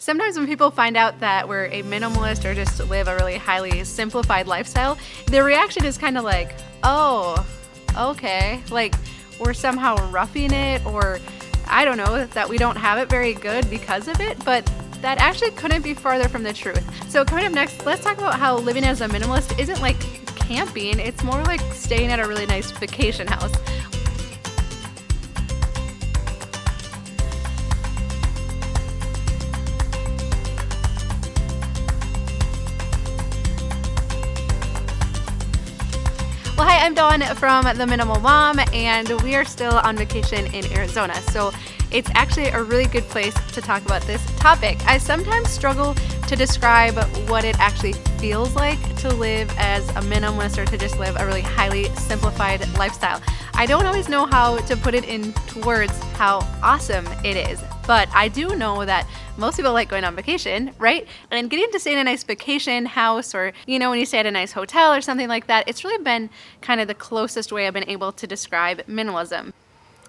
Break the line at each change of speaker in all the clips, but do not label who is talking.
Sometimes when people find out that we're a minimalist or just live a really highly simplified lifestyle, their reaction is kind of like, oh, okay, like we're somehow roughing it, or I don't know, that we don't have it very good because of it, but that actually couldn't be farther from the truth. So coming up next, let's talk about how living as a minimalist isn't like camping, it's more like staying at a really nice vacation house. Well, hi, I'm Dawn from The Minimal Mom, and we are still on vacation in Arizona. So it's actually a really good place to talk about this topic. I sometimes struggle to describe what it actually feels like to live as a minimalist or to just live a really highly simplified lifestyle. I don't always know how to put it into words how awesome it is, but I do know that most people like going on vacation, right? And getting to stay in a nice vacation house, or, you know, when you stay at a nice hotel or something like that, it's really been kind of the closest way I've been able to describe minimalism.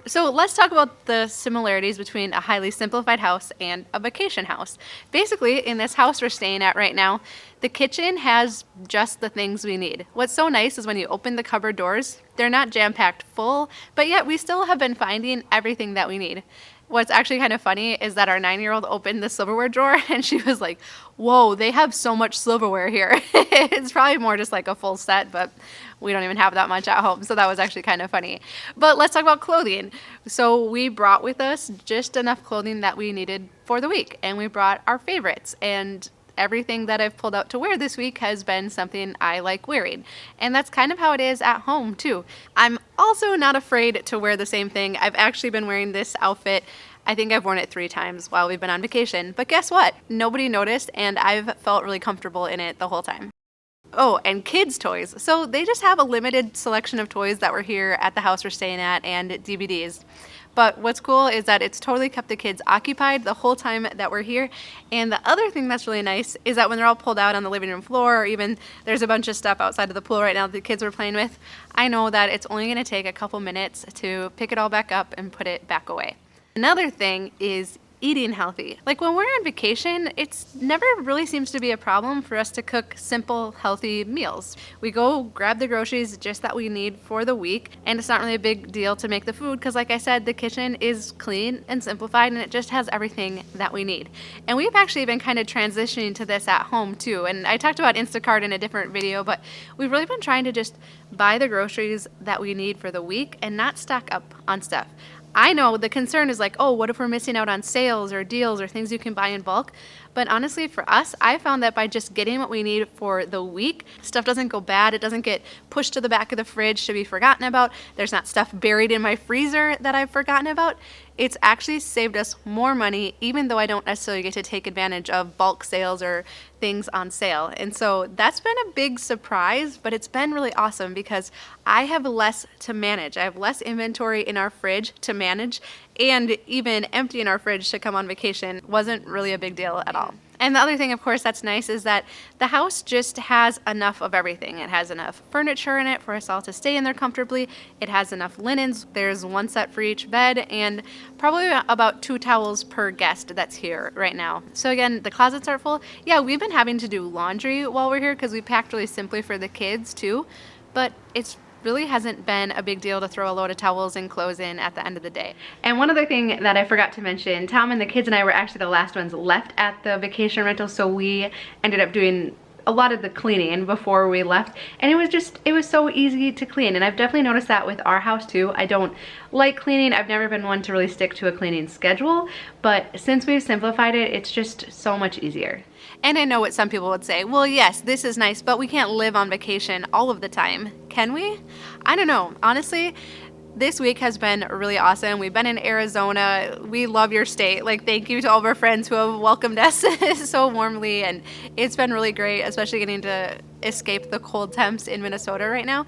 So let's talk about the similarities between a highly simplified house and a vacation house. Basically, in this house we're staying at right now, the kitchen has just the things we need. What's so nice is when you open the cupboard doors, they're not jam-packed full, but yet we still have been finding everything that we need. What's actually kind of funny is that our 9-year-old opened the silverware drawer and she was like, whoa, they have so much silverware here. It's probably more just like a full set, but we don't even have that much at home. So that was actually kind of funny. But let's talk about clothing. So we brought with us just enough clothing that we needed for the week. And we brought our favorites. And everything that I've pulled out to wear this week has been something I like wearing. And that's kind of how it is at home too. I'm also not afraid to wear the same thing. I've actually been wearing this outfit. I think I've worn it 3 times while we've been on vacation. But guess what? Nobody noticed, and I've felt really comfortable in it the whole time. Oh, and kids' toys. So they just have a limited selection of toys that were here at the house we're staying at, and DVDs. But what's cool is that it's totally kept the kids occupied the whole time that we're here. And the other thing that's really nice is that when they're all pulled out on the living room floor, or even there's a bunch of stuff outside of the pool right now that the kids were playing with, I know that it's only going to take a couple minutes to pick it all back up and put it back away. Another thing is eating healthy. Like when we're on vacation, it's never really seems to be a problem for us to cook simple, healthy meals. We go grab the groceries just that we need for the week, and it's not really a big deal to make the food because, like I said, the kitchen is clean and simplified and it just has everything that we need. And we've actually been kind of transitioning to this at home too. And I talked about Instacart in a different video, but we've really been trying to just buy the groceries that we need for the week and not stock up on stuff. I know the concern is like, oh, what if we're missing out on sales or deals or things you can buy in bulk? But honestly, for us, I found that by just getting what we need for the week, stuff doesn't go bad. It doesn't get pushed to the back of the fridge to be forgotten about. There's not stuff buried in my freezer that I've forgotten about. It's actually saved us more money, even though I don't necessarily get to take advantage of bulk sales or things on sale. And so that's been a big surprise, but it's been really awesome because I have less to manage. I have less inventory in our fridge to manage, and even emptying our fridge to come on vacation wasn't really a big deal at all. And the other thing, of course, that's nice is that the house just has enough of everything. It has enough furniture in it for us all to stay in there comfortably. It has enough linens. There's 1 set for each bed and probably about 2 towels per guest that's here right now. So again, the closets are full. Yeah, we've been having to do laundry while we're here because we packed really simply for the kids too, but it's really hasn't been a big deal to throw a load of towels and clothes in at the end of the day. And one other thing that I forgot to mention, Tom and the kids and I were actually the last ones left at the vacation rental, so we ended up doing a lot of the cleaning before we left, and it was so easy to clean. And I've definitely noticed that with our house too. I don't like cleaning. I've never been one to really stick to a cleaning schedule, but since we've simplified it, it's just so much easier. And I know what some people would say, well, yes, this is nice, but we can't live on vacation all of the time, can we? I don't know. Honestly, this week has been really awesome. We've been in Arizona. We love your state. Like, thank you to all of our friends who have welcomed us so warmly, and it's been really great, especially getting to escape the cold temps in Minnesota right now.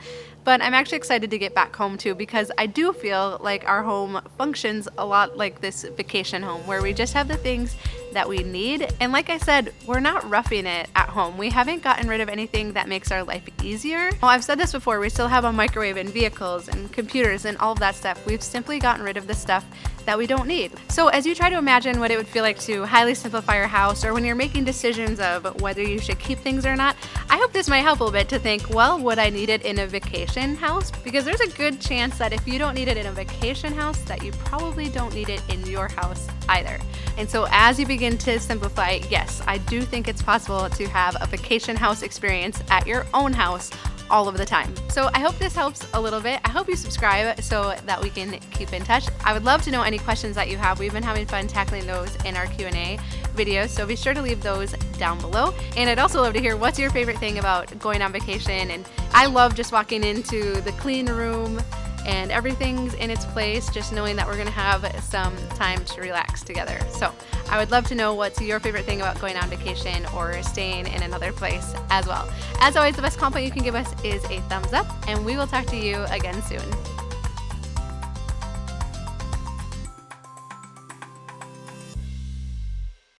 but I'm actually excited to get back home too, because I do feel like our home functions a lot like this vacation home where we just have the things that we need. And like I said, we're not roughing it at home. We haven't gotten rid of anything that makes our life easier. Well, I've said this before, we still have a microwave and vehicles and computers and all of that stuff. We've simply gotten rid of the stuff that we don't need. So as you try to imagine what it would feel like to highly simplify your house, or when you're making decisions of whether you should keep things or not, I hope this might help a little bit to think, well, would I need it in a vacation house? Because there's a good chance that if you don't need it in a vacation house, that you probably don't need it in your house either. And so as you begin to simplify, yes, I do think it's possible to have a vacation house experience at your own house all of the time. So I hope this helps a little bit. I hope you subscribe so that we can keep in touch. I would love to know any questions that you have. We've been having fun tackling those in our Q&A videos, so be sure to leave those down below. And I'd also love to hear what's your favorite thing about going on vacation. And I love just walking into the clean room and everything's in its place, just knowing that we're gonna have some time to relax together. So I would love to know what's your favorite thing about going on vacation or staying in another place as well. As always, the best compliment you can give us is a thumbs up, and we will talk to you again soon.